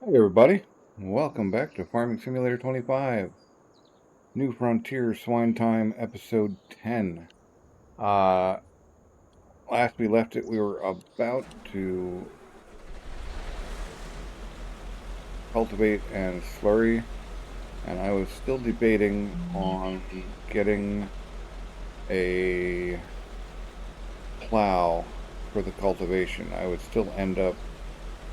Hey everybody, welcome back to Farming Simulator 25, New Frontier Swine Time, Episode 10. Last we left it, we were about to cultivate and slurry, and I was still debating on getting a plow for the cultivation. I would still end up,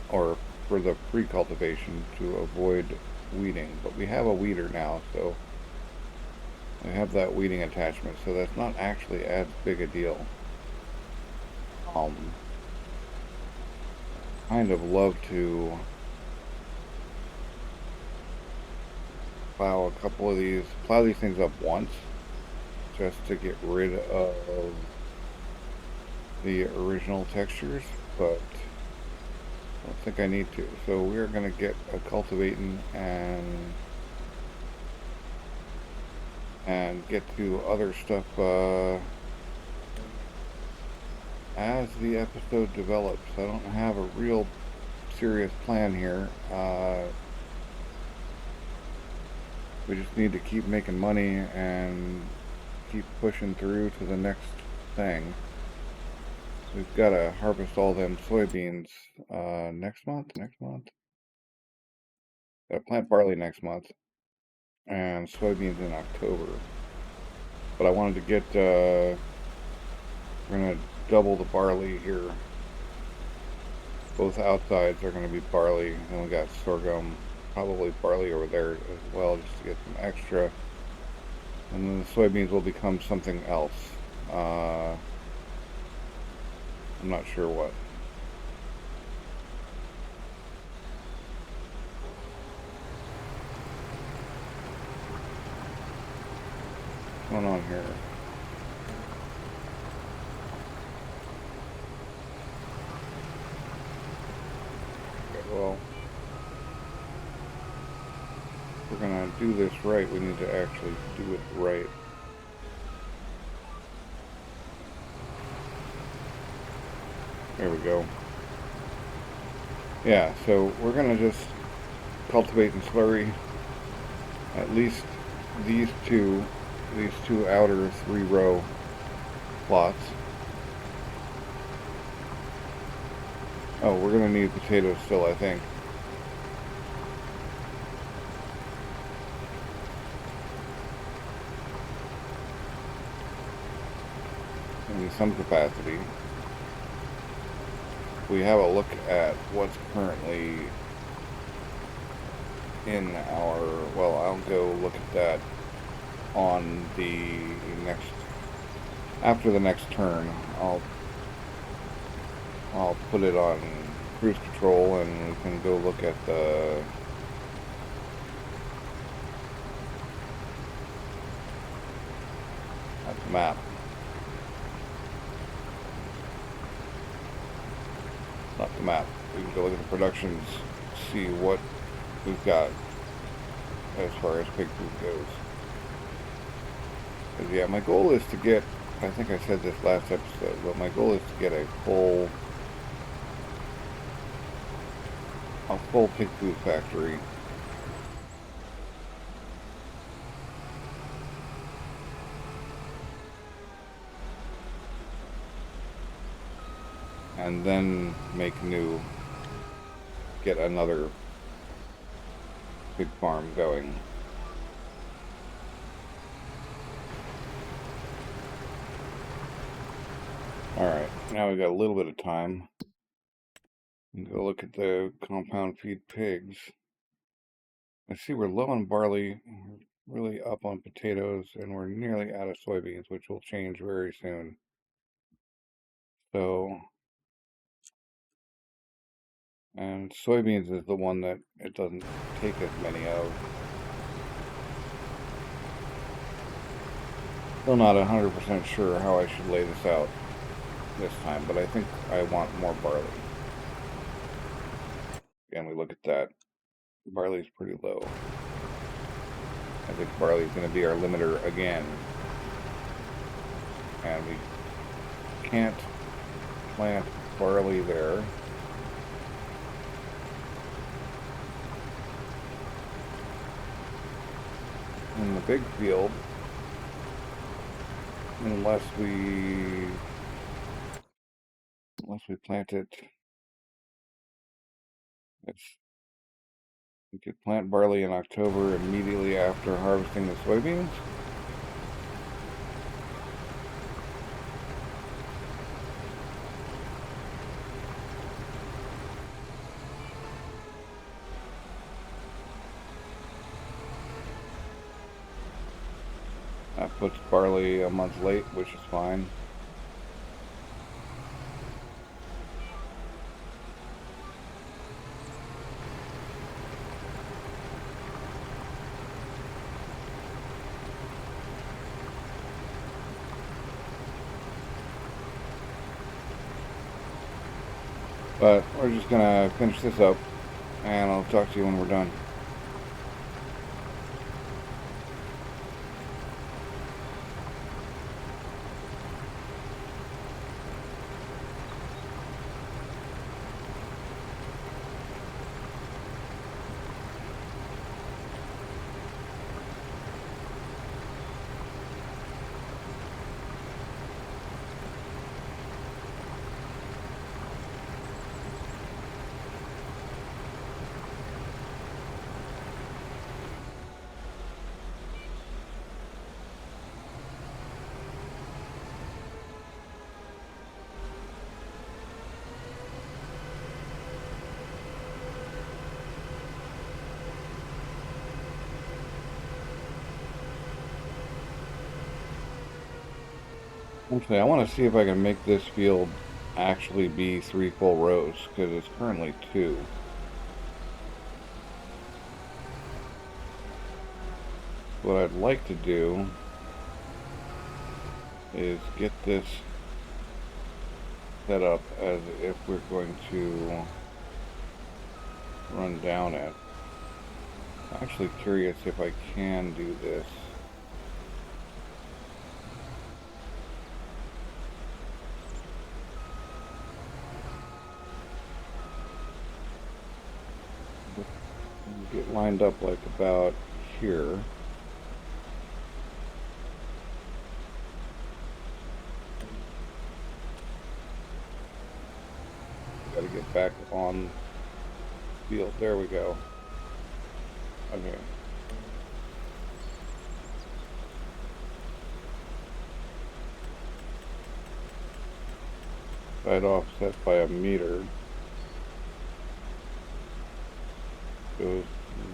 or for the pre-cultivation, to avoid weeding, but we have a weeder now, so I have that weeding attachment, so that's not actually as big a deal. Kind of love to plow these things up once, just to get rid of the original textures, but I don't think I need to. So we're gonna get a cultivating and get to other stuff as the episode develops. I don't have a real serious plan here. We just need to keep making money and keep pushing through to the next thing. We've got to harvest all them soybeans next month. Gotta plant barley next month and soybeans in October. But I wanted to get, we're gonna double the barley here. Both outsides are gonna be barley, and we got sorghum, probably barley over there as well, just to get some extra. And then the soybeans will become something else. I'm not sure what. What's going on here? Okay, well, if we're gonna do this right, we need to actually do it right. There we go. Yeah, so we're gonna just cultivate and slurry at least these two outer 3-row plots. Oh, we're gonna need potatoes still, I think. In some capacity. We have a look at what's currently in our, well, I'll go look at that on the next, after the next turn. I'll put it on cruise control and we can go look at the map. Not the map. We can go look at the productions, see what we've got as far as pig food goes. Because yeah, my goal is to get, I think I said this last episode, but my goal is to get a full pig food factory. And then get another pig farm going. Alright, now we've got a little bit of time. Go look at the compound feed pigs. I see we're low on barley, we're really up on potatoes, and we're nearly out of soybeans, which will change very soon. So, and soybeans is the one that it doesn't take as many of. Still not 100% sure how I should lay this out this time, but I think I want more barley. Again, we look at that. Barley's pretty low. I think barley's going to be our limiter again. And we can't plant barley there. in the big field unless we plant it. We could plant barley in October immediately after harvesting the soybeans. That puts barley a month late, which is fine. But we're just gonna finish this up, and I'll talk to you when we're done. Actually, I want to see if I can make this field actually be 3 full rows, because it's currently 2. What I'd like to do is get this set up as if we're going to run down it. I'm actually curious if I can do this. Get lined up like about here. Got to get back on field. There we go. Okay. Side offset by a meter. Goes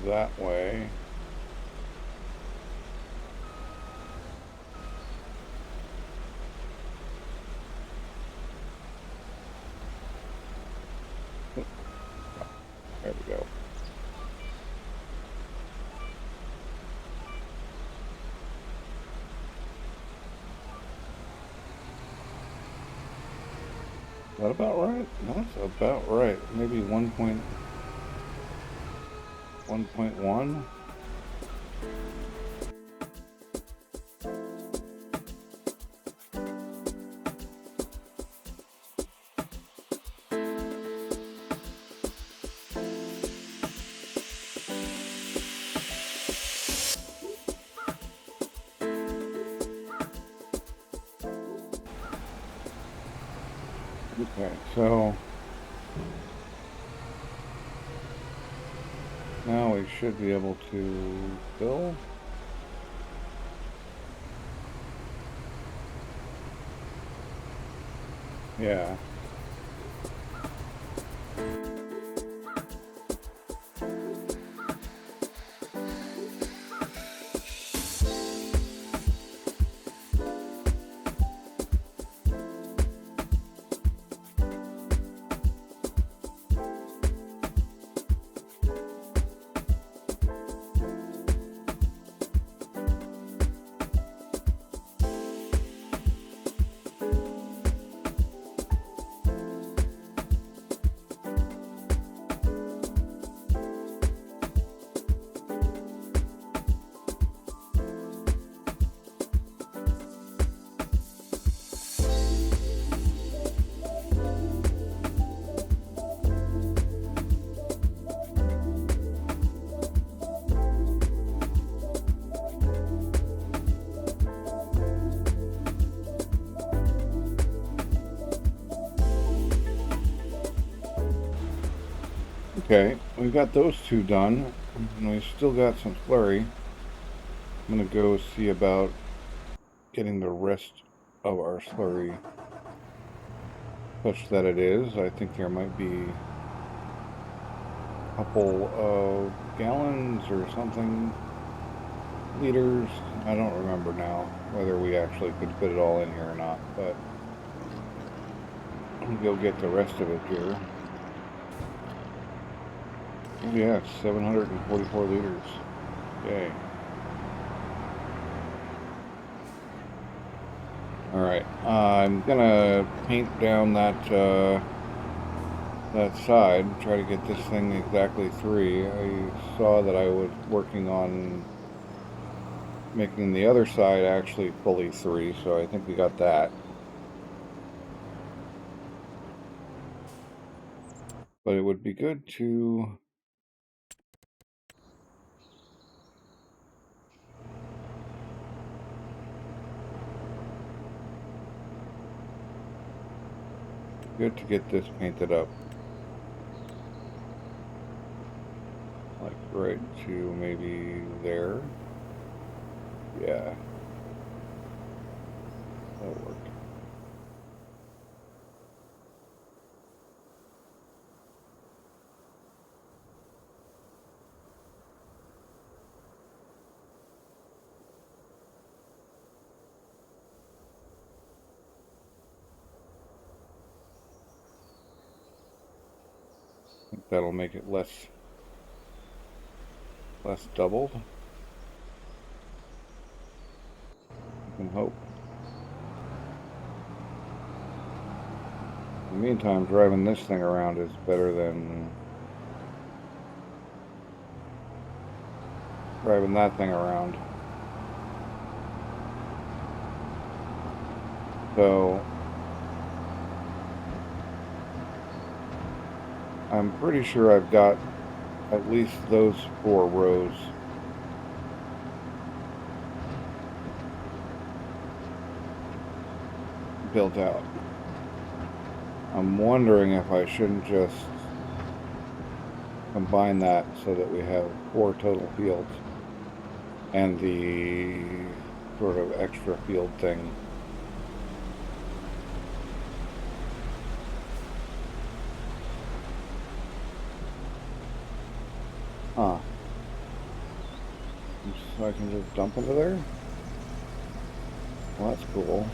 that way. There we go. Is that about right? That's about right. Maybe 1.1. Okay, so now we should be able to fill. Yeah. Okay, we've got those two done, and we still got some slurry. I'm gonna go see about getting the rest of our slurry such that it is. I think there might be a couple of gallons or something, liters. I don't remember now whether we actually could fit it all in here or not, but I'm gonna go get the rest of it here. Oh yeah, 744 liters. Yay. Alright, I'm gonna paint down that side, try to get this thing exactly 3. I saw that I was working on making the other side actually fully 3, so I think we got that. But it would be good to get this painted up. Like right to maybe there. Yeah. That'll work. I think that'll make it less doubled. I can hope. In the meantime, driving this thing around is better than driving that thing around. So I'm pretty sure I've got at least those 4 rows built out. I'm wondering if I shouldn't just combine that so that we have 4 total fields and the sort of extra field thing. Huh. So I can just dump into there? Well, that's cool.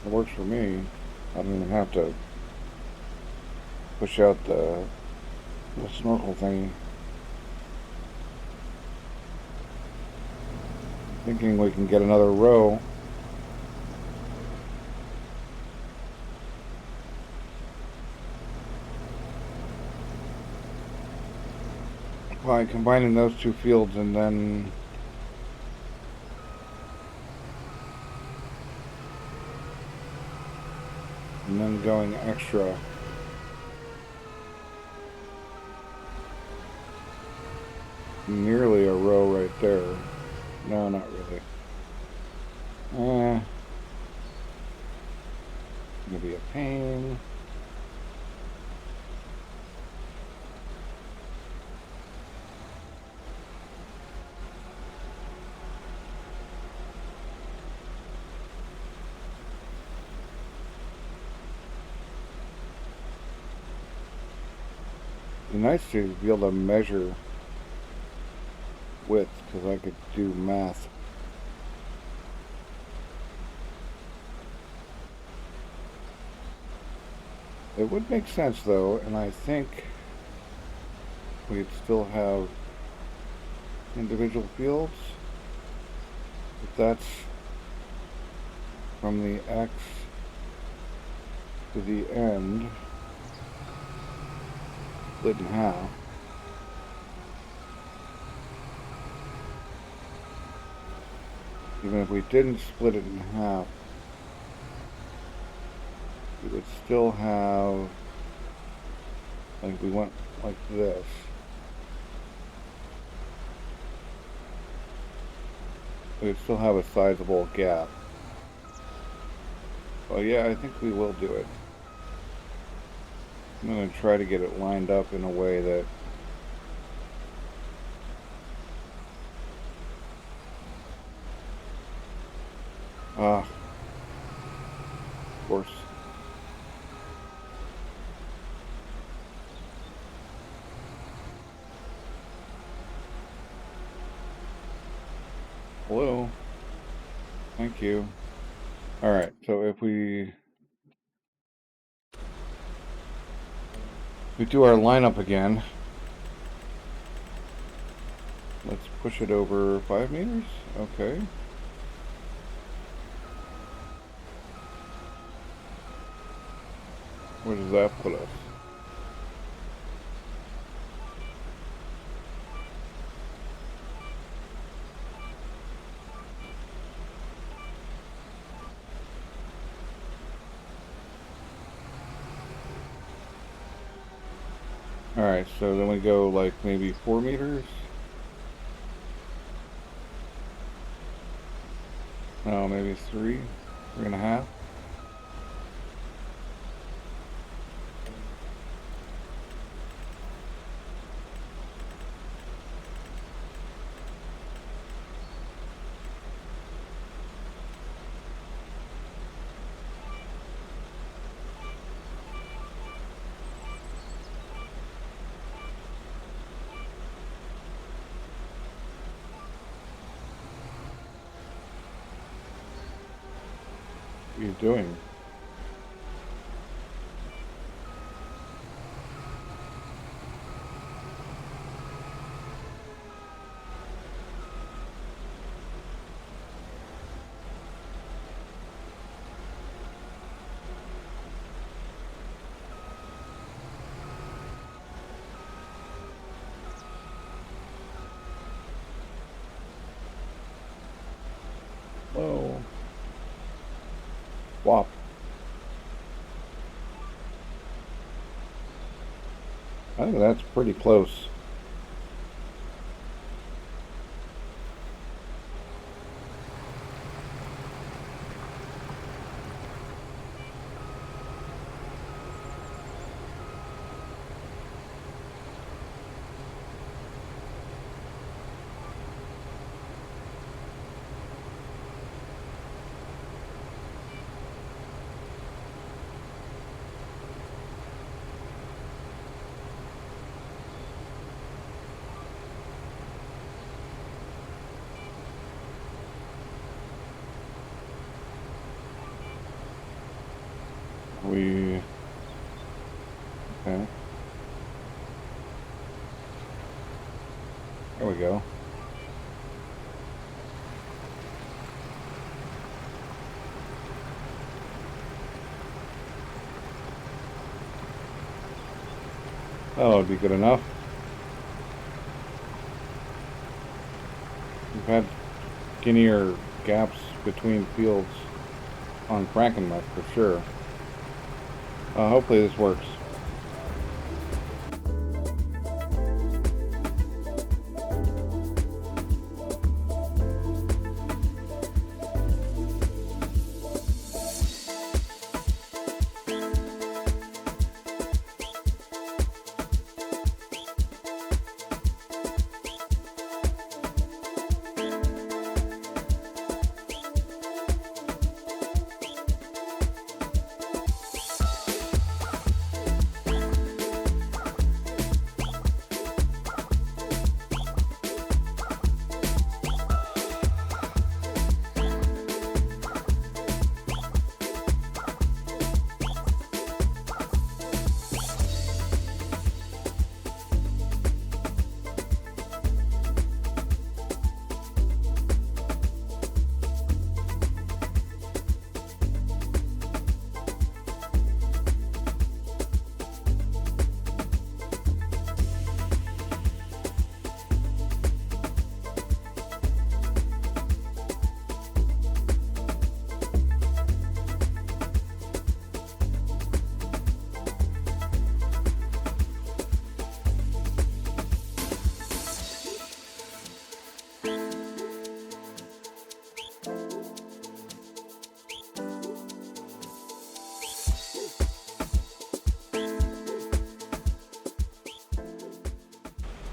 It works for me. I don't even have to push out the snorkel thingy. Thinking we can get another row. By combining those 2 fields and then going extra. Nearly a row right there. No, not really. Gonna be a pain. It'd be nice to be able to measure width, because I could do math. It would make sense though, and I think we'd still have individual fields. If that's from the X to the end, split in half. Even if we didn't split it in half, we would still have, like we went like this. We would still have a sizable gap. Well, yeah, I think we will do it. I'm going to try to get it lined up in a way that of course. Hello. Thank you. All right, so if we do our lineup again, let's push it over 5 meters. Okay. Where does that put us? All right, so then we go like maybe 4 meters. No, maybe 3.5. What are you doing? Whoa. Wop. I think that's pretty close. We... Okay. There we go. That would be good enough. We've had skinnier gaps between fields on Frankenmuth for sure. Hopefully this works.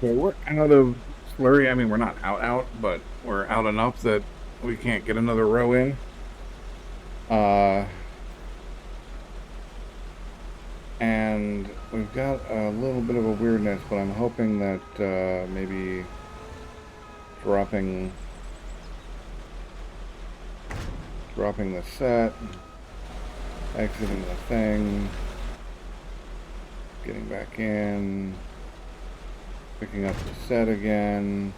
Okay, we're out of slurry. I mean, we're not out, but we're out enough that we can't get another row in. And we've got a little bit of a weirdness, but I'm hoping that maybe dropping the set, exiting the thing, getting back in, picking up the set again.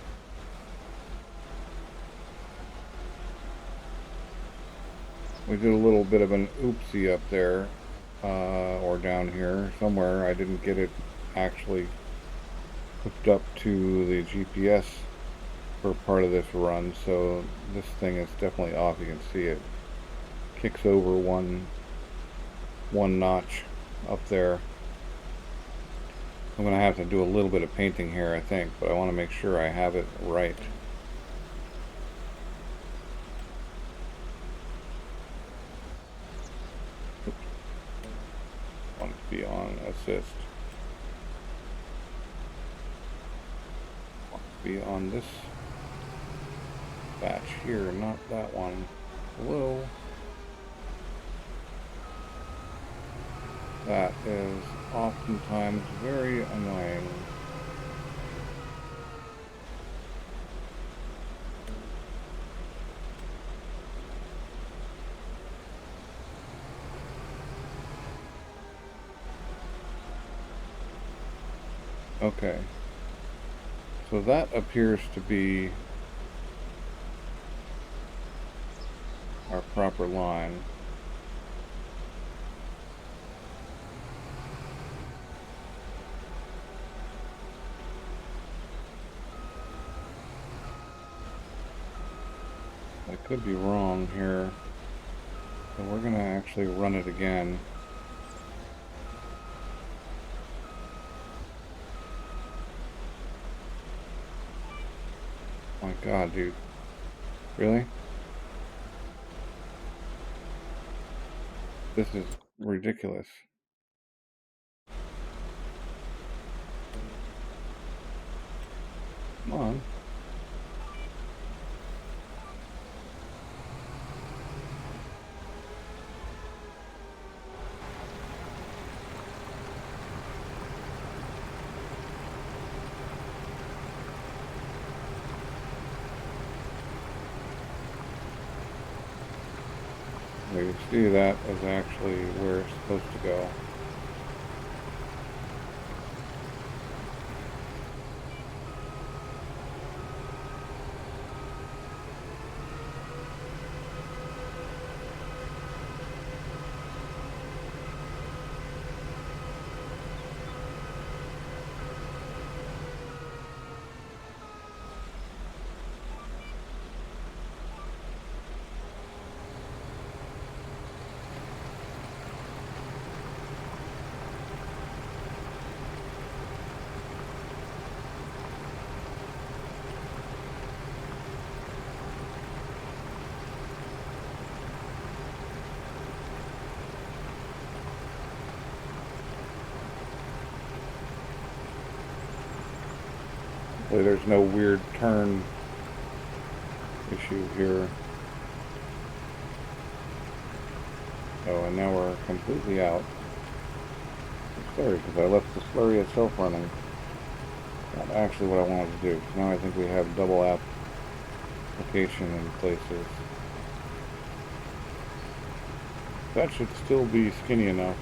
We did a little bit of an oopsie up there, or down here somewhere. I didn't get it actually hooked up to the GPS for part of this run, so this thing is definitely off. You can see it kicks over one notch up there. I'm gonna have to do a little bit of painting here, I think, but I want to make sure I have it right. Oops. I want it to be on assist. I want it to be on this batch here, not that one. Hello. That is oftentimes very annoying. Okay. So that appears to be our proper line. I could be wrong here, so we're gonna actually run it again. Oh my God, dude. Really? This is ridiculous. Come on. You see that is actually where it's supposed to go. Hopefully there's no weird turn issue here. Oh, and now we're completely out. Sorry, because I left the slurry itself running. Not actually what I wanted to do. Now I think we have double application in places. That should still be skinny enough.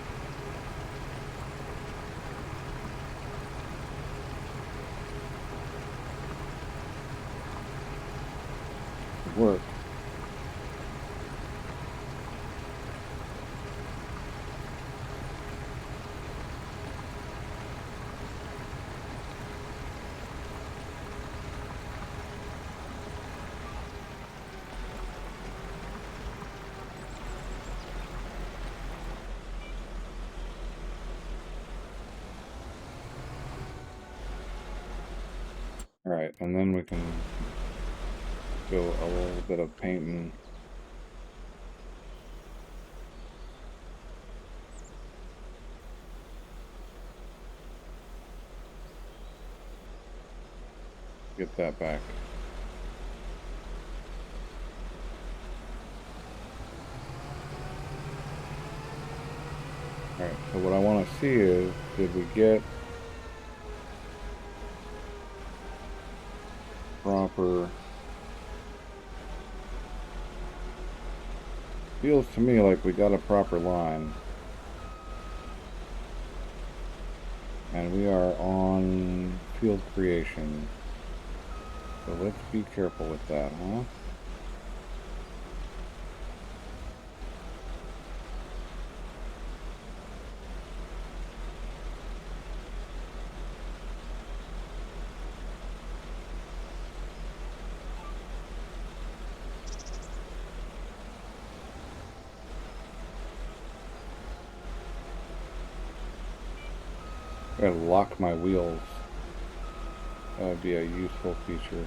To work. Alright, and then we can do a little bit of painting. get that back. Alright, so what I want to see is, did we get proper... Feels to me like we got a proper line. And we are on field creation. So let's be careful with that, huh? I gotta lock my wheels. That would be a useful feature.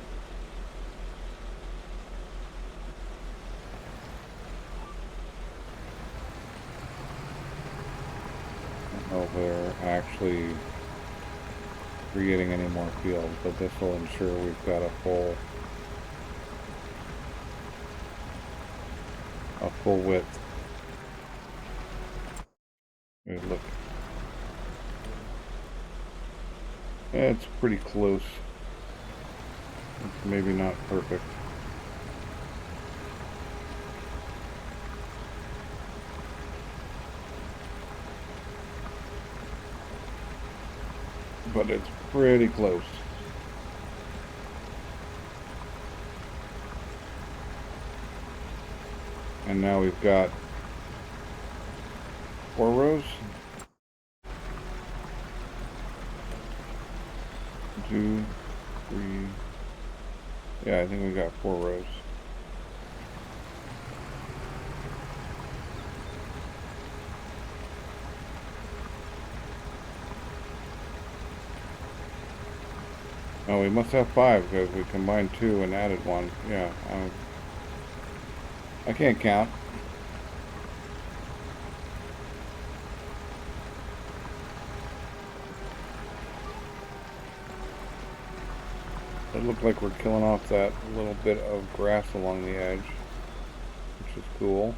I don't know if they're actually creating any more fields, but this will ensure we've got a full width. Hey, look. Yeah, it's pretty close. It's maybe not perfect. But it's pretty close. And now we've got 4 rows. 2, 3. Yeah, I think we got 4 rows. Oh, we must have 5 because we combined 2 and added 1. Yeah, I can't count. It looked like we're killing off that little bit of grass along the edge, which is cool.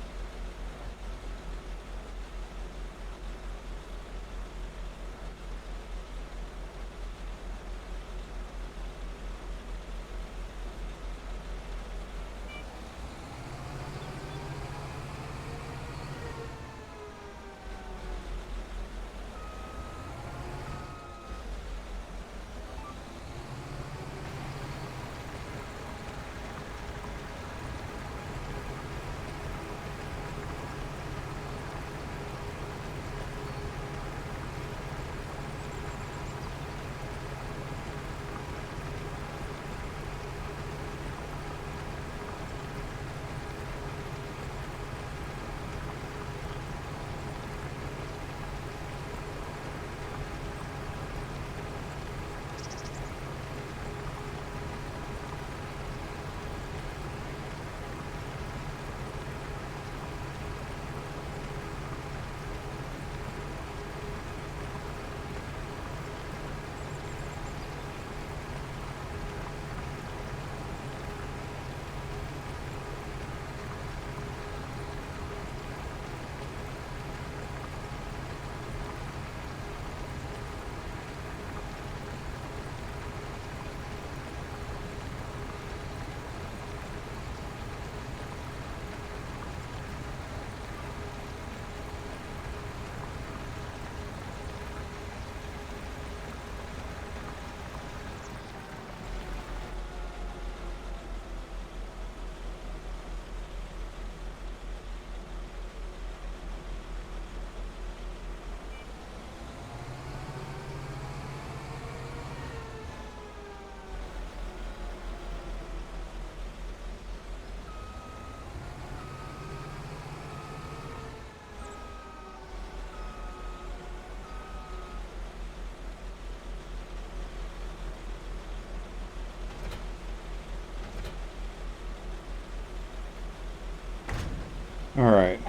Alright,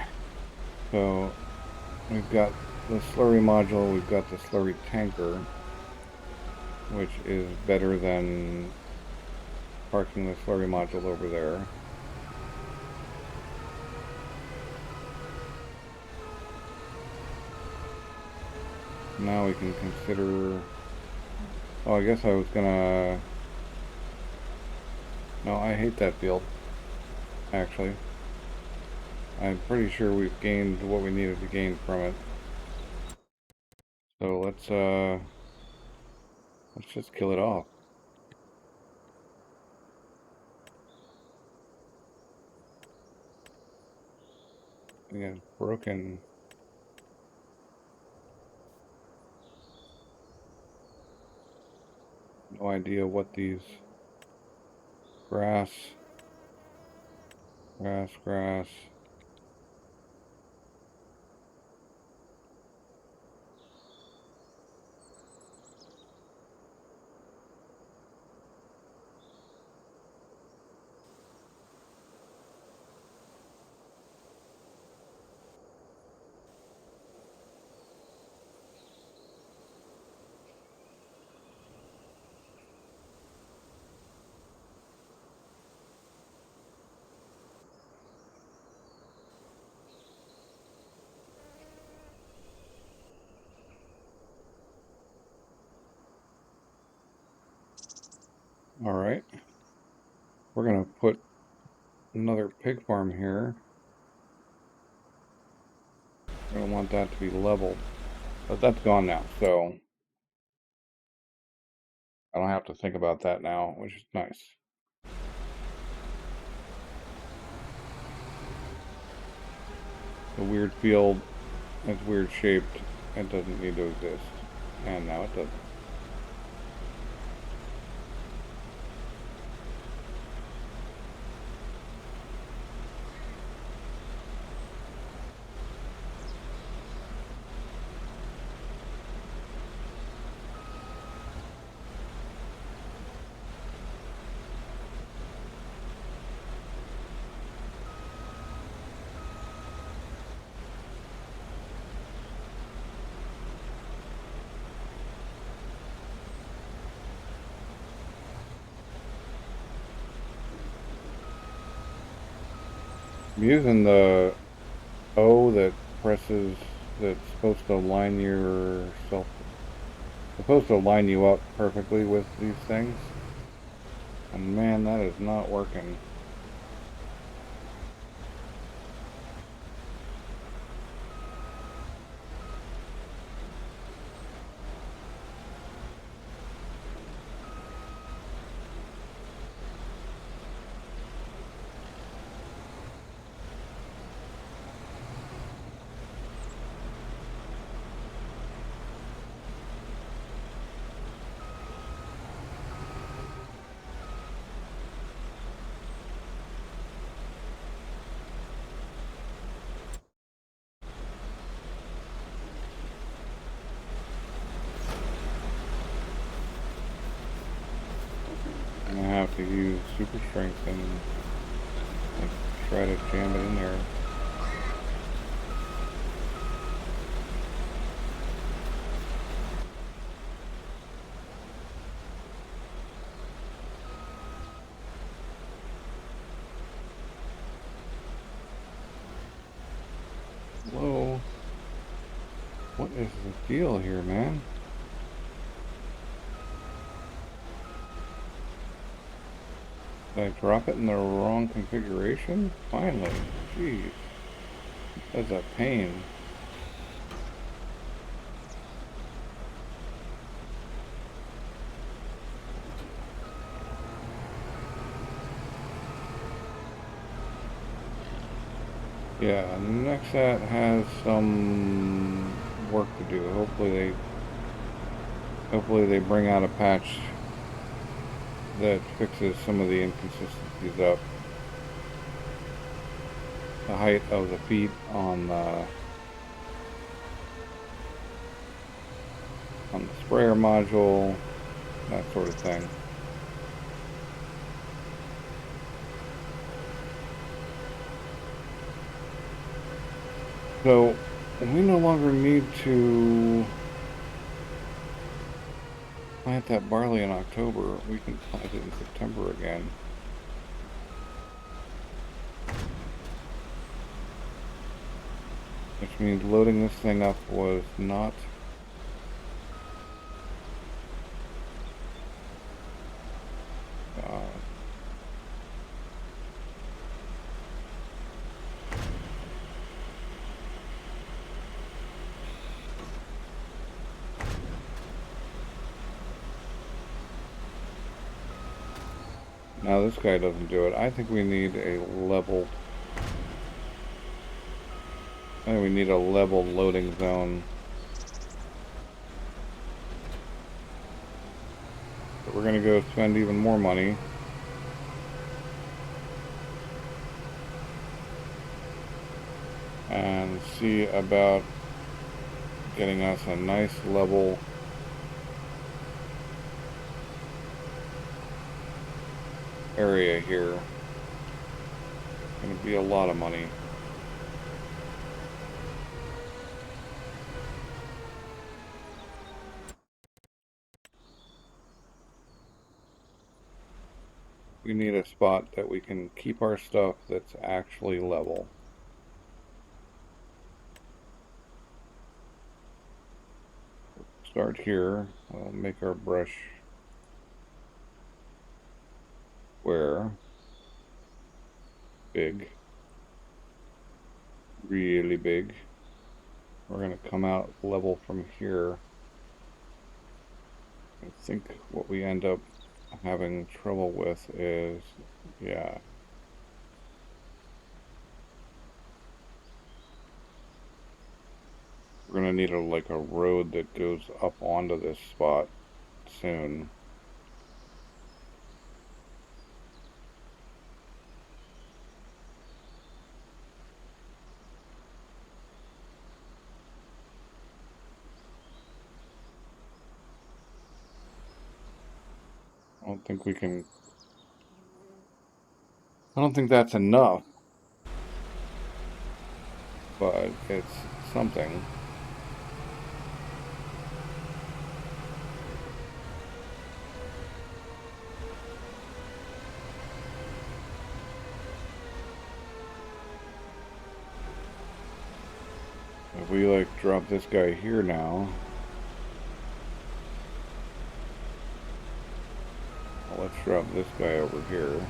so we've got the slurry module, we've got the slurry tanker, which is better than parking the slurry module over there. Now we can consider... Oh, I guess I was gonna... No, I hate that field, actually. I'm pretty sure we've gained what we needed to gain from it. So let's just kill it off. Again, broken. No idea what these grass. All right. We're gonna put another pig farm here. I don't want that to be leveled, but that's gone now, so I don't have to think about that now, which is nice. The weird field, it's weird shaped, it doesn't need to exist, and now it does. I'm using the O that presses, that's supposed to line yourself, supposed to line you up perfectly with these things. And man, that is not working. I'm gonna have to use super strength and like, try to jam it in there. Whoa. What is the deal here, man? Did I drop it in the wrong configuration? Finally. Jeez. That's a pain. Yeah, Nexat has some work to do. Hopefully they bring out a patch that fixes some of the inconsistencies up. The height of the feet on the sprayer module, that sort of thing. So we no longer need to plant that barley in October, we can plant it in September again. Which means loading this thing up was not now this guy doesn't do it. I think we need a level. I think we need a level loading zone. But we're gonna go spend even more money. And see about getting us a nice level area here. It's gonna be a lot of money. We need a spot that we can keep our stuff that's actually level. Start here. We'll make our brush square. Big. Really big. We're going to come out level from here. I think what we end up having trouble with is, yeah. We're going to need like a road that goes up onto this spot soon. I don't think we can. I don't think that's enough, but it's something. If we like drop this guy here now, let's drop this guy over here.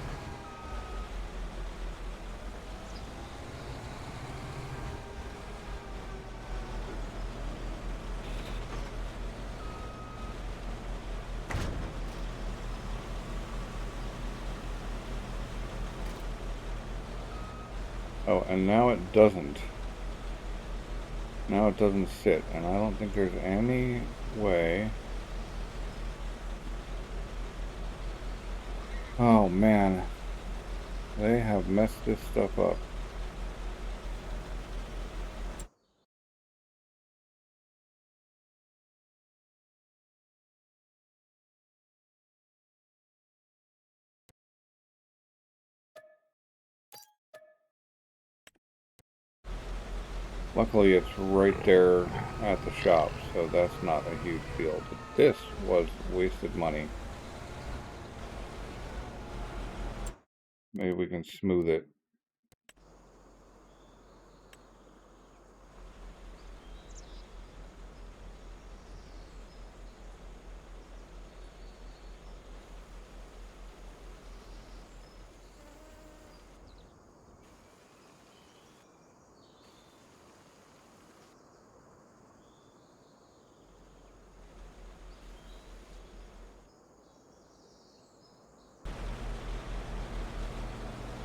Oh, and now it doesn't. Now it doesn't sit, and I don't think there's any way. Oh man, they have messed this stuff up. Luckily it's right there at the shop, so that's not a huge deal. But this was wasted money. Maybe we can smooth it.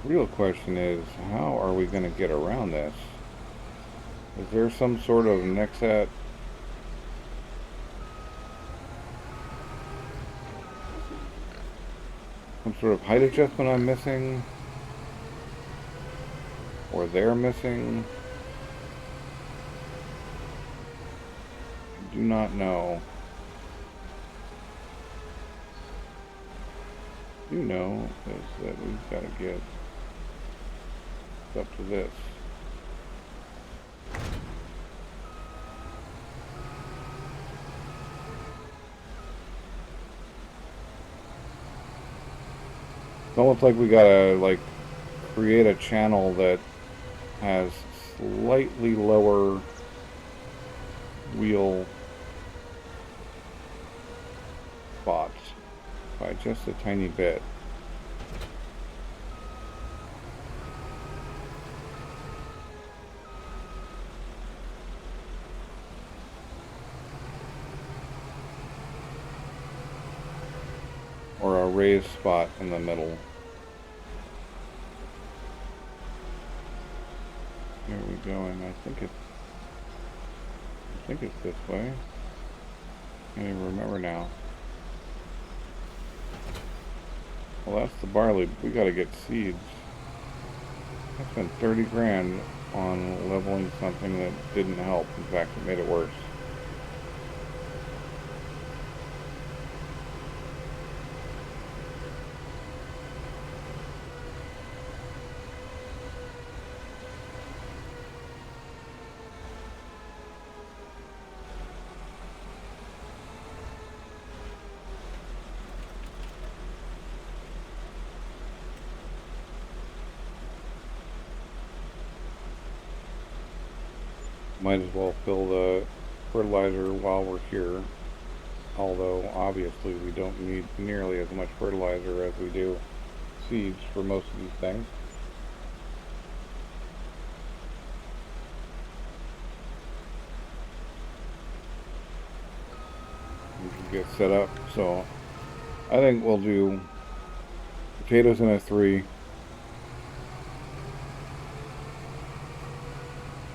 Real question is, how are we going to get around this? Is there some sort of Nexat? Some sort of height adjustment I'm missing? Or they're missing? I do not know. You know is that we've got to get up to this. It's almost like we gotta like create a channel that has slightly lower wheel spots by just a tiny bit. Or a raised spot in the middle. Where are we going? I think it's this way. I can't even remember now. Well, that's the barley. We gotta get seeds. I spent 30 grand on leveling something that didn't help. In fact, it made it worse. Might as well fill the fertilizer while we're here. Although, obviously, we don't need nearly as much fertilizer as we do seeds for most of these things. We can get set up. So, I think we'll do potatoes in a 3,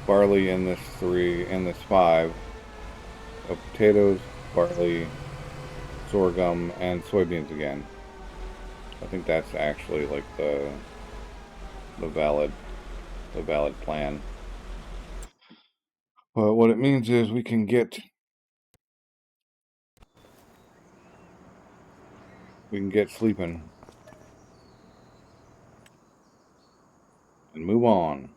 barley in this 3, and this 5, of potatoes, barley, sorghum, and soybeans again. I think that's actually like the valid plan. But what it means is we can get sleeping and move on.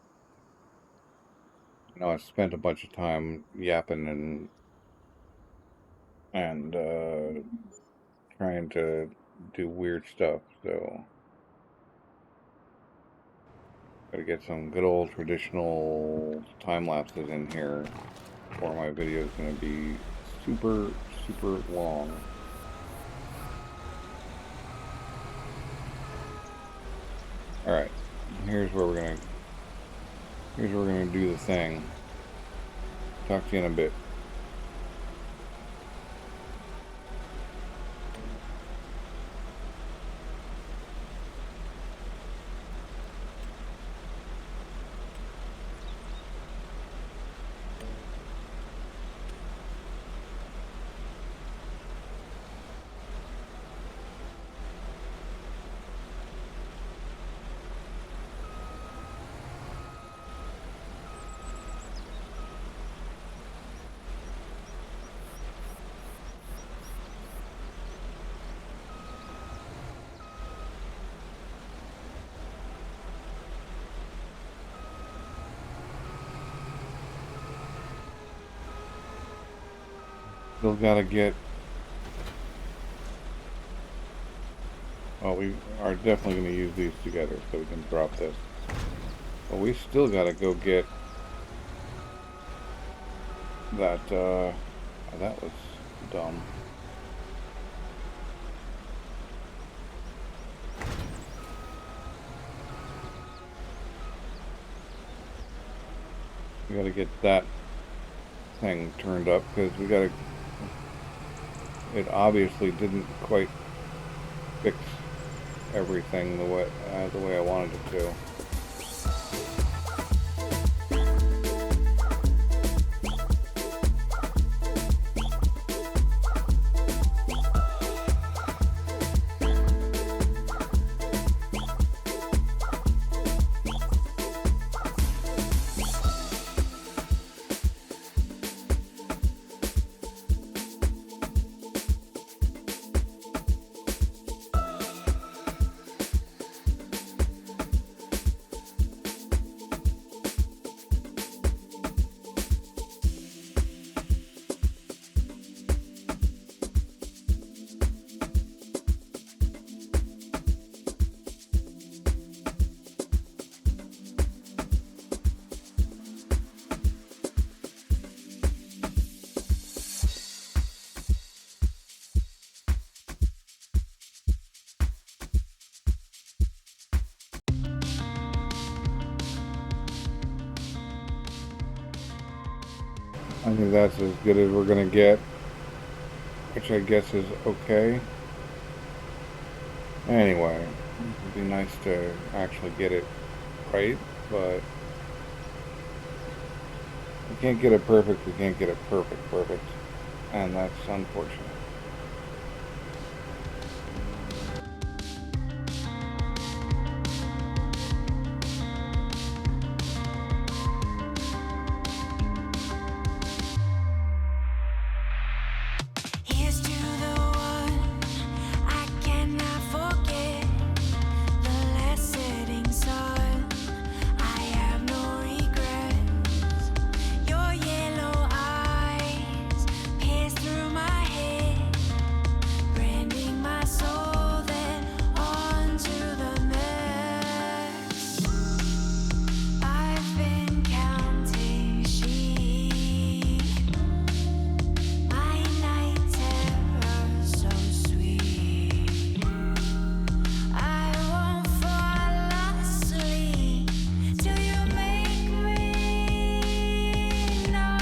You know, I spent a bunch of time yapping and trying to do weird stuff, so gotta get some good old traditional time lapses in here, or my video is gonna be super long. All right, here's where we're gonna do the thing. Talk to you in a bit. Still gotta get. Well, we are definitely going to use these together so we can drop this. But we still got to go get that, oh, that was dumb. We got to get that thing turned up because we got to, it obviously didn't quite fix everything the way I wanted it to. I think that's as good as we're gonna get, which I guess is okay. Anyway, it'd be nice to actually get it right, but we can't get it perfect. We can't get it perfect, and that's unfortunate. Here's to the one I cannot forget, the last setting sun. I have no regrets. Your yellow eyes pierce through my head, branding my soul, then on to the next. I've been counting sheep, my night terror so sweet. I won't fall asleep till you make me know.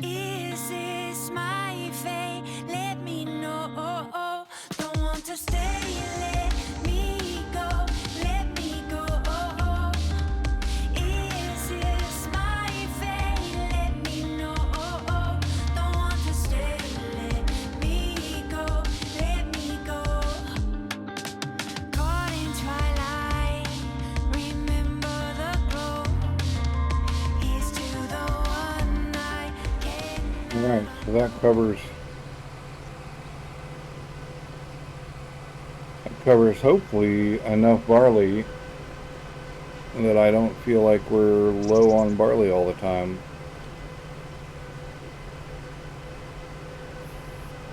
Is this my fate? Let me know. Don't want to stay, let me go, let me go. Is this my fate? Let me know. Don't want to stay, let me go, let me go. Caught in twilight, remember the glow. Here's to the one I can. Alright, so that covers hopefully enough barley that I don't feel like we're low on barley all the time.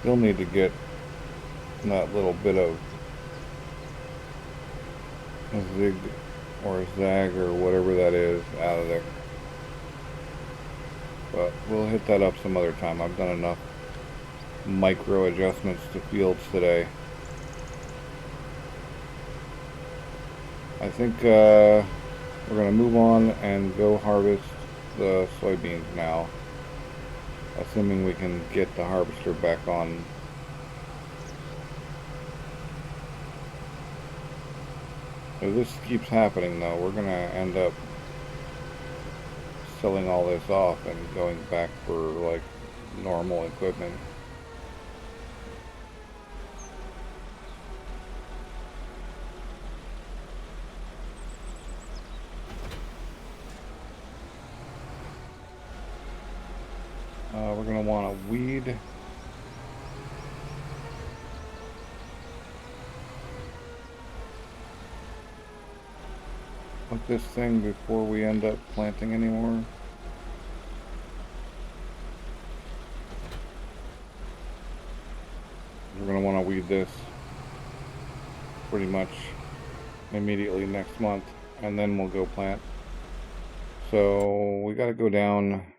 Still need to get that little bit of zig or zag or whatever that is out of there. But we'll hit that up some other time. I've done enough micro adjustments to fields today. I think we're going to move on and go harvest the soybeans now, assuming we can get the harvester back on. If this keeps happening though, we're going to end up selling all this off and going back for like normal equipment. We're going to want to weed. With this thing before we end up planting anymore. We're going to want to weed this pretty much immediately next month, and then we'll go plant. So we got to go down.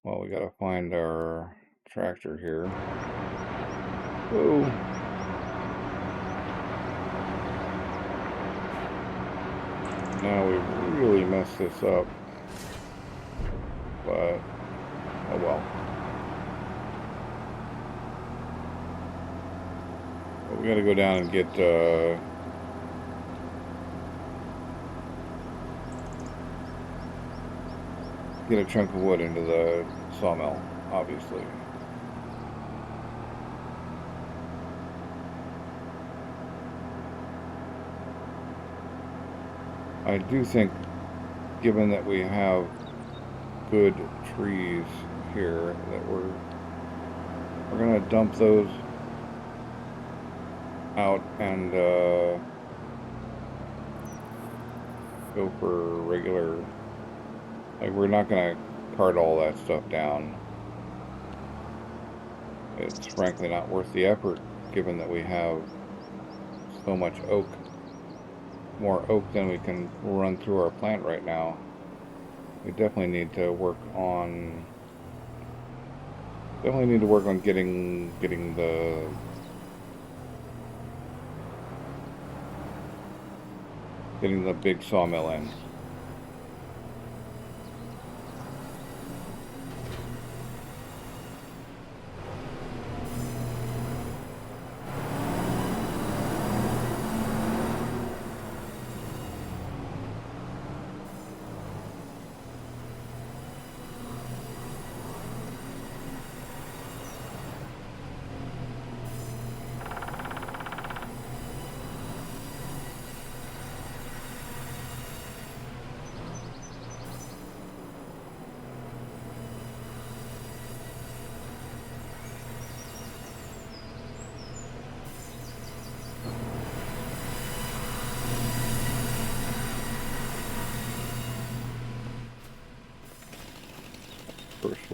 Well, we got to find our tractor here. Oh. Now we really messed this up, but oh well. But we got to go down and get a chunk of wood into the sawmill, obviously. I do think, given that we have good trees here, that we're gonna dump those out and go for regular. Like, we're not gonna cart all that stuff down. It's frankly not worth the effort, given that we have so much oak. More oak than we can run through our plant right now. We definitely need to work on getting the big sawmill in.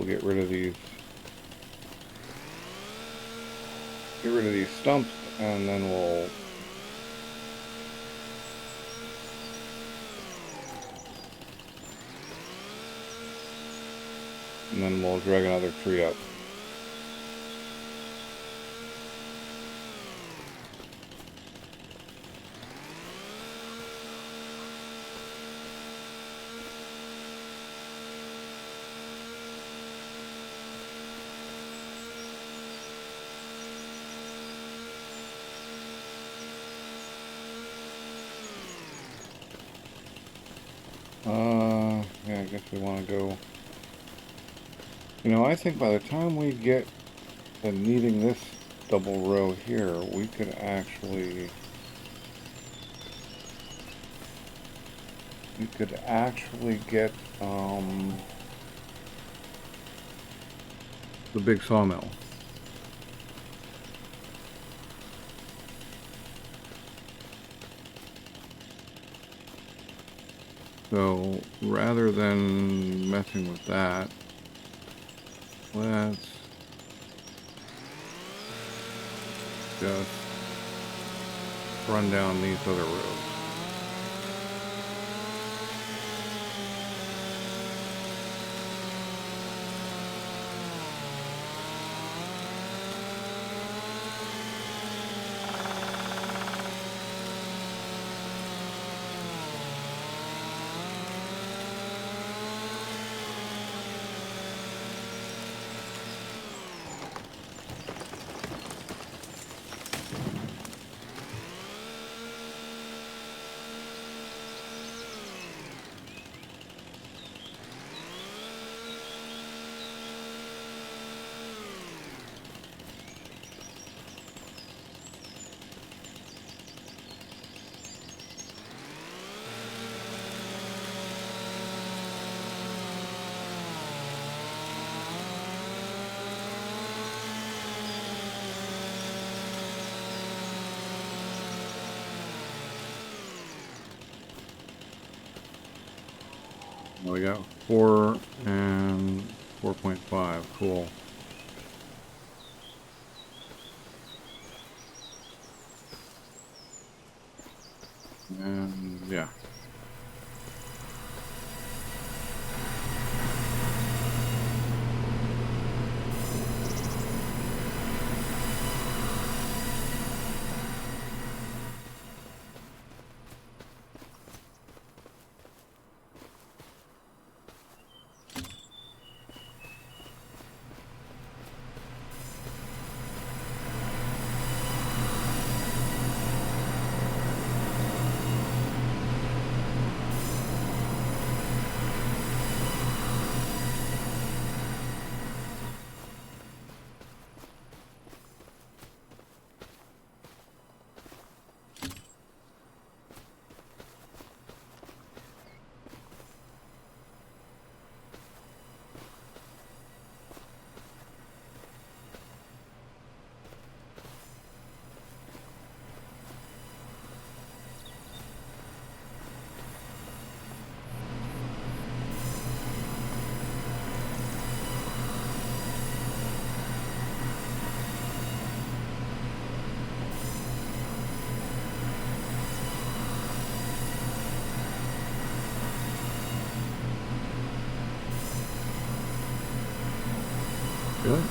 we'll get rid of these stumps, and then we'll drag another tree up. Yeah, I guess we want to go. You know, I think by the time we get to needing this double row here, we could actually get the big sawmill. So rather than messing with that, let's just run down these other roads. We got 4 and 4.5. Cool. And yeah. Good.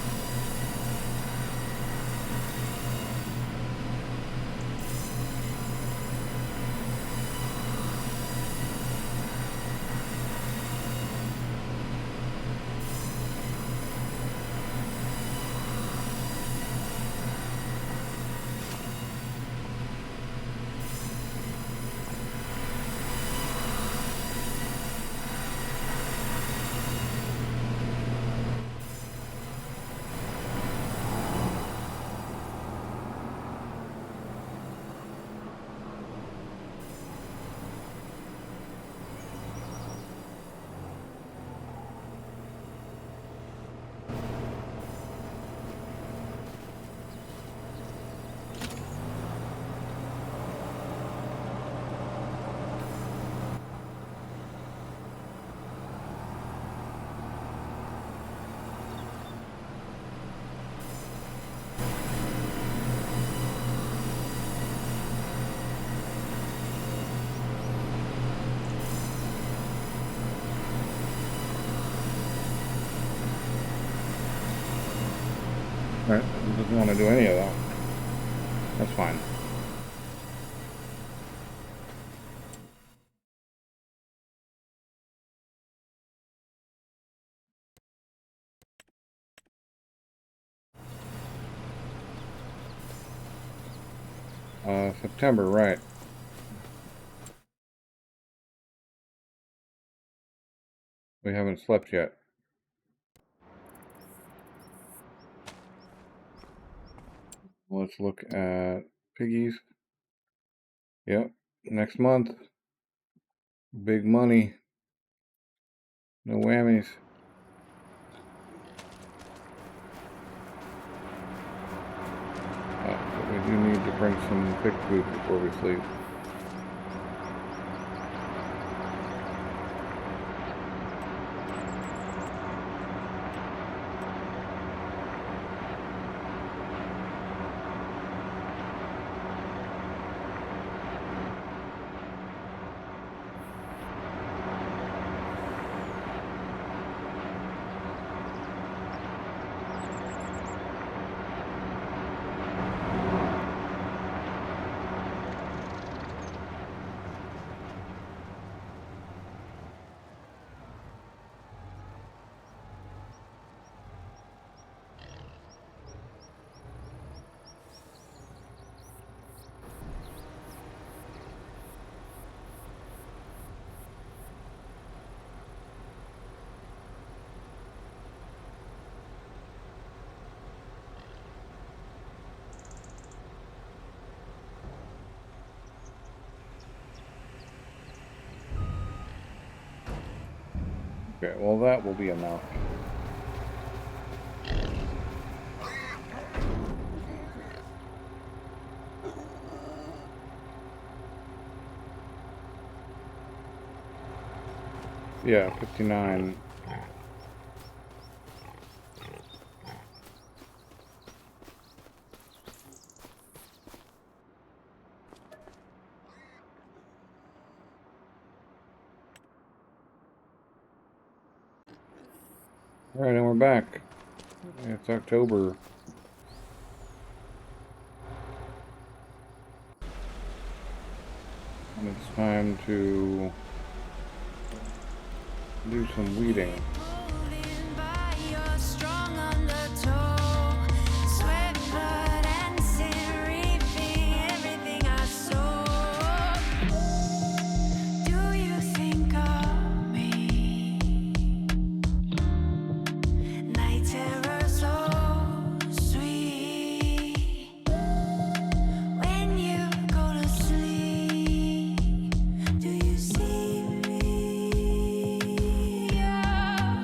Right, doesn't want to do any of that. That's fine. September, right. We haven't slept yet. Let's look at piggies. Yep, next month. Big money. No whammies. But we do need to bring some pig food before we sleep. Okay, well that will be enough. Yeah, 59. Alright, and we're back. It's October. And it's time to do some weeding. Moving by your strong undertow, sweat, blood, and sin, reaping everything I sow. Do you think of me? Night terror so sweet. When you go to sleep, do you see me? Yeah.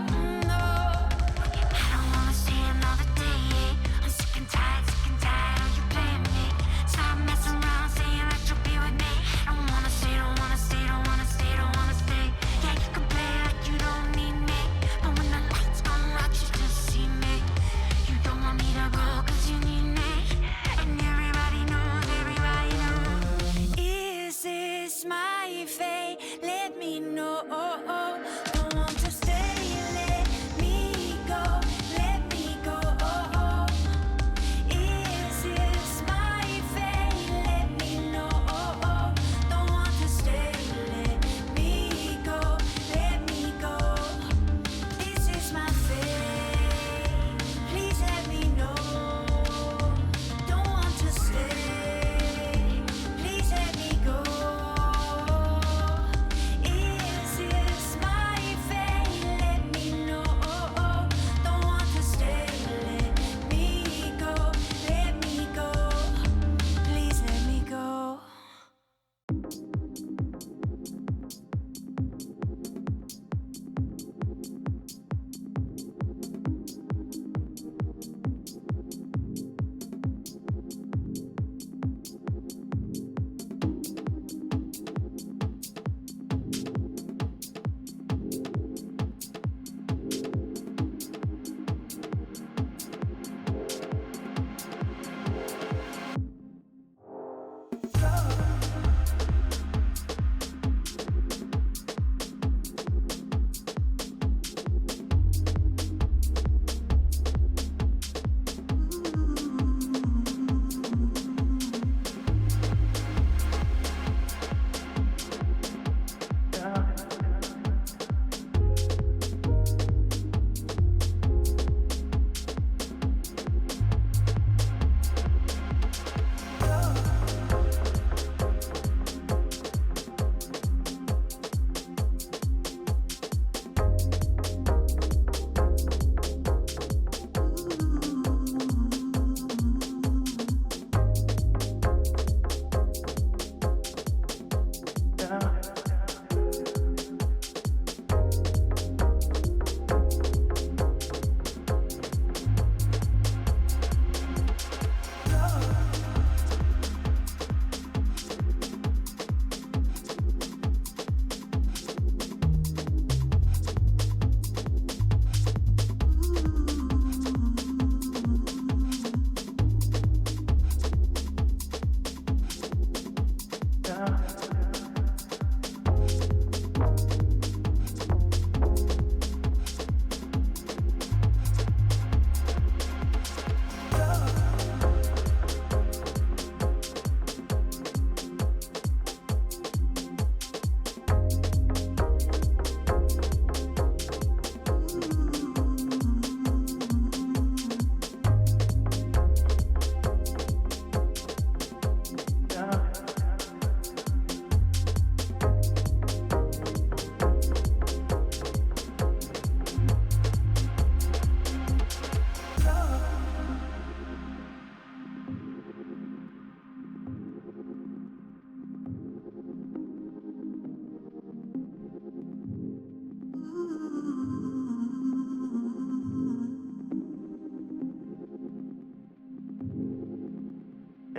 We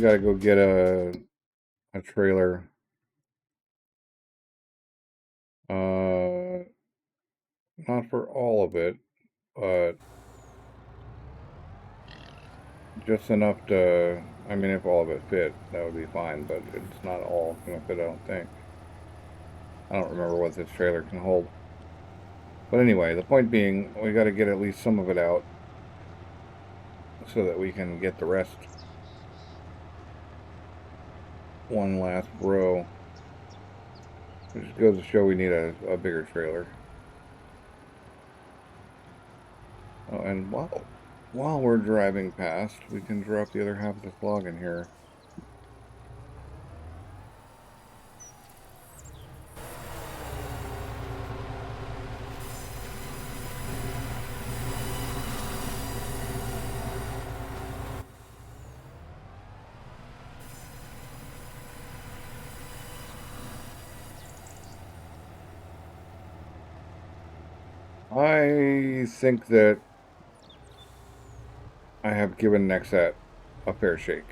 gotta go get a trailer. Not for all of it, but just enough to, I mean, if all of it fit, that would be fine, but it's not all gonna fit, I don't think. I don't remember what this trailer can hold. But anyway, the point being, we gotta get at least some of it out so that we can get the rest. One last row. Which goes to show we need a bigger trailer. Oh, and while we're driving past, we can drop the other half of this log in here. I think that I have given Nexat a fair shake.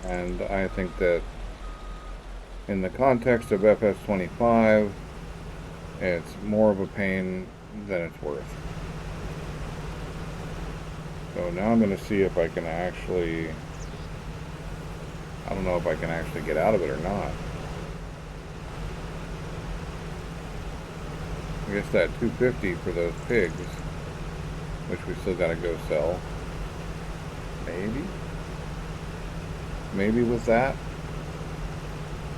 And I think that in the context of FS25, it's more of a pain than it's worth. So now I'm going to see if I can actually, I don't know if I can actually get out of it or not. I guess that 250 for those pigs, which we still got to go sell. Maybe with that,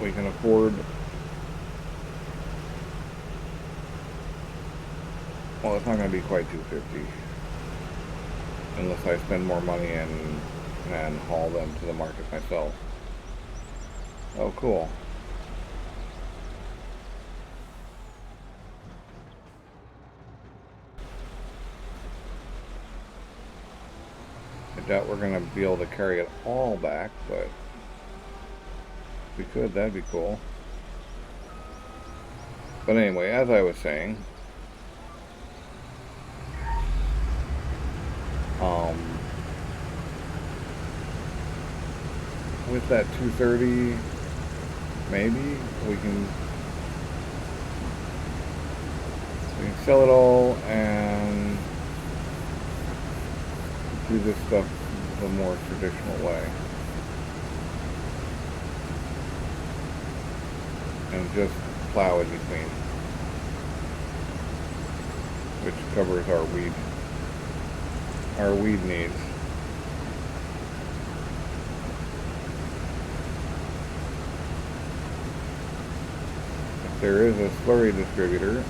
we can afford, well, it's not going to be quite 250 unless I spend more money and haul them to the market myself. Oh, cool. I doubt we're going to be able to carry it all back, but if we could, that'd be cool. But anyway, as I was saying, with that 230, maybe we can sell it all and do this stuff the more traditional way. And just plow in between, which covers our weed needs. If there is a slurry distributor,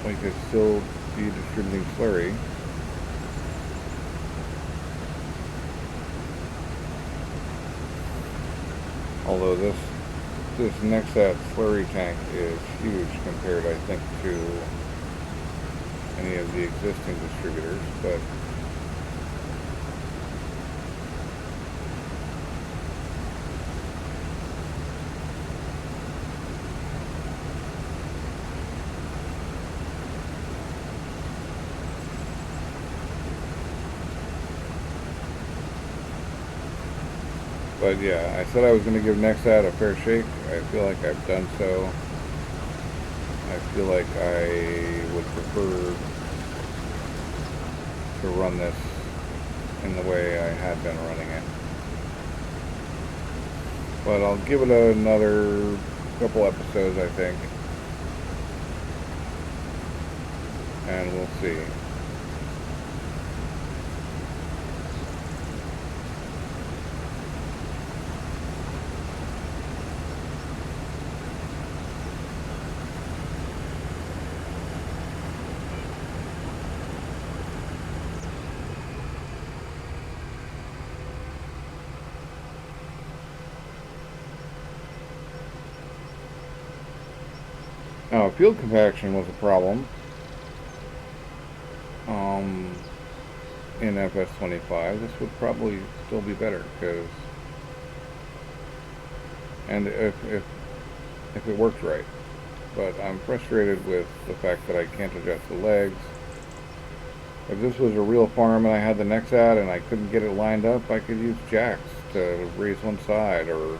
we could still be distributing slurry. Although this Nexat slurry tank is huge compared, I think, to any of the existing distributors, but yeah, I said I was going to give Nexat a fair shake. I feel like I've done so. I feel like I would prefer to run this in the way I had been running it. But I'll give it another couple episodes, I think. And we'll see. Now, field compaction was a problem in FS25. This would probably still be better, because if it worked right. But I'm frustrated with the fact that I can't adjust the legs. If this was a real farm and I had the Nexat and I couldn't get it lined up, I could use jacks to raise one side, or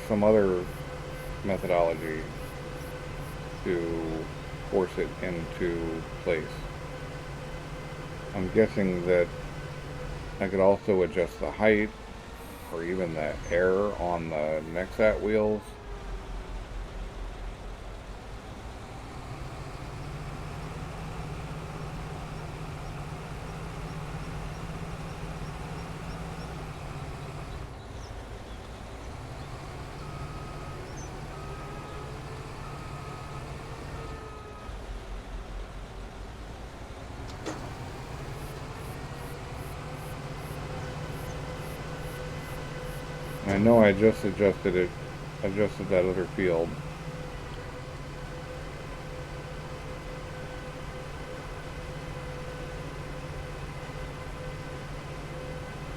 some other methodology to force it into place. I'm guessing that I could also adjust the height or even the air on the Nexat wheels. I know I just adjusted that other field.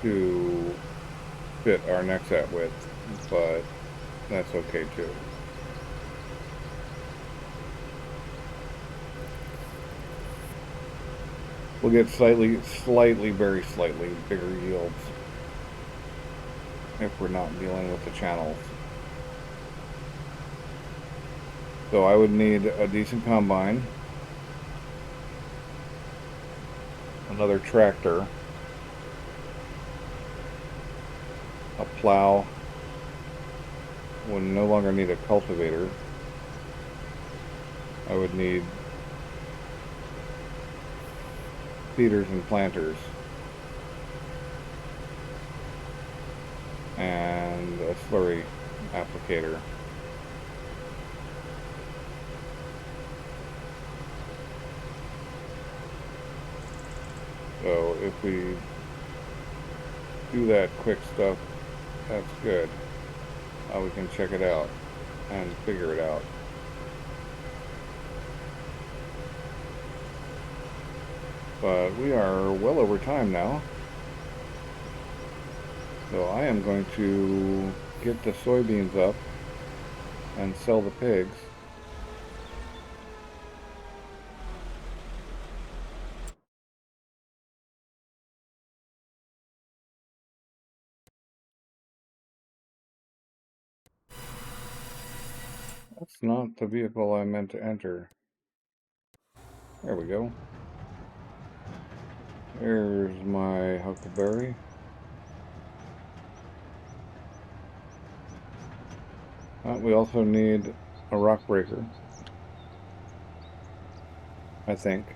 To fit our Nexat width, but that's okay too. We'll get very slightly bigger yields if we're not dealing with the channels. So I would need a decent combine, another tractor, a plow. Would no longer need a cultivator. I would need feeders and planters, and a slurry applicator. So if we do that quick stuff, that's good. We can check it out and figure it out. But we are well over time now. So I am going to get the soybeans up and sell the pigs. That's not the vehicle I meant to enter. There we go. There's my huckleberry. We also need a rock breaker, I think.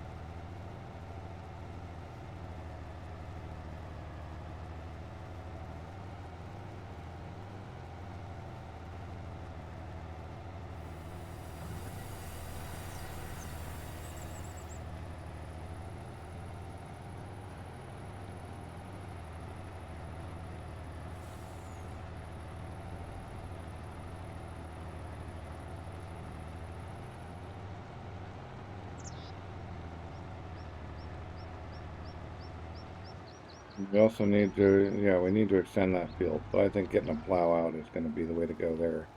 We also need to, yeah, we need to extend that field, but I think getting a plow out is going to be the way to go there.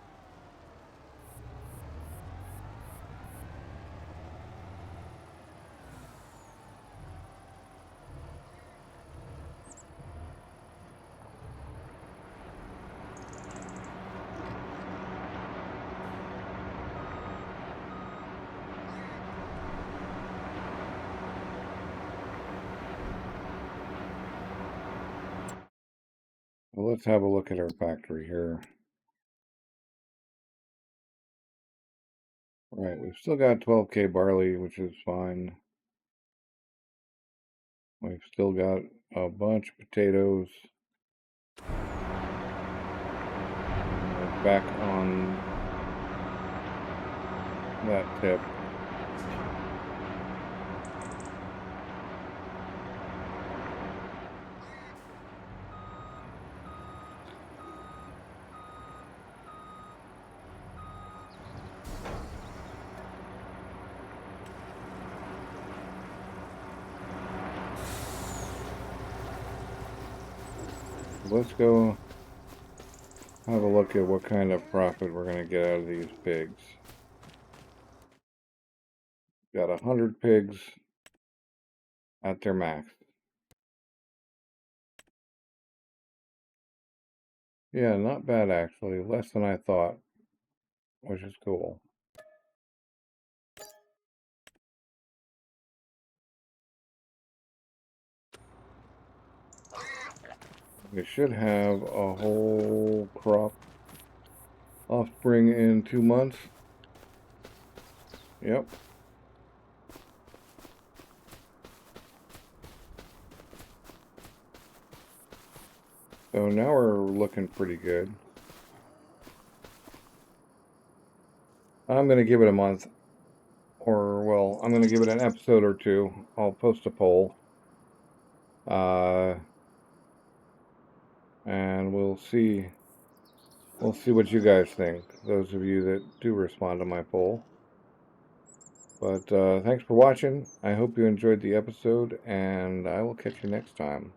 Well, let's have a look at our factory here. Right, we've still got 12K barley, which is fine. We've still got a bunch of potatoes. We're back on that tip. Let's go have a look at what kind of profit we're going to get out of these pigs. Got 100 pigs at their max. Yeah, not bad actually. Less than I thought, which is cool. We should have a whole crop offspring in 2 months. Yep. So now we're looking pretty good. I'm going to give it a month. Or, well, I'm going to give it an episode or two. I'll post a poll. And we'll see what you guys think, those of you that do respond to my poll. But thanks for watching. I hope you enjoyed the episode, and I will catch you next time.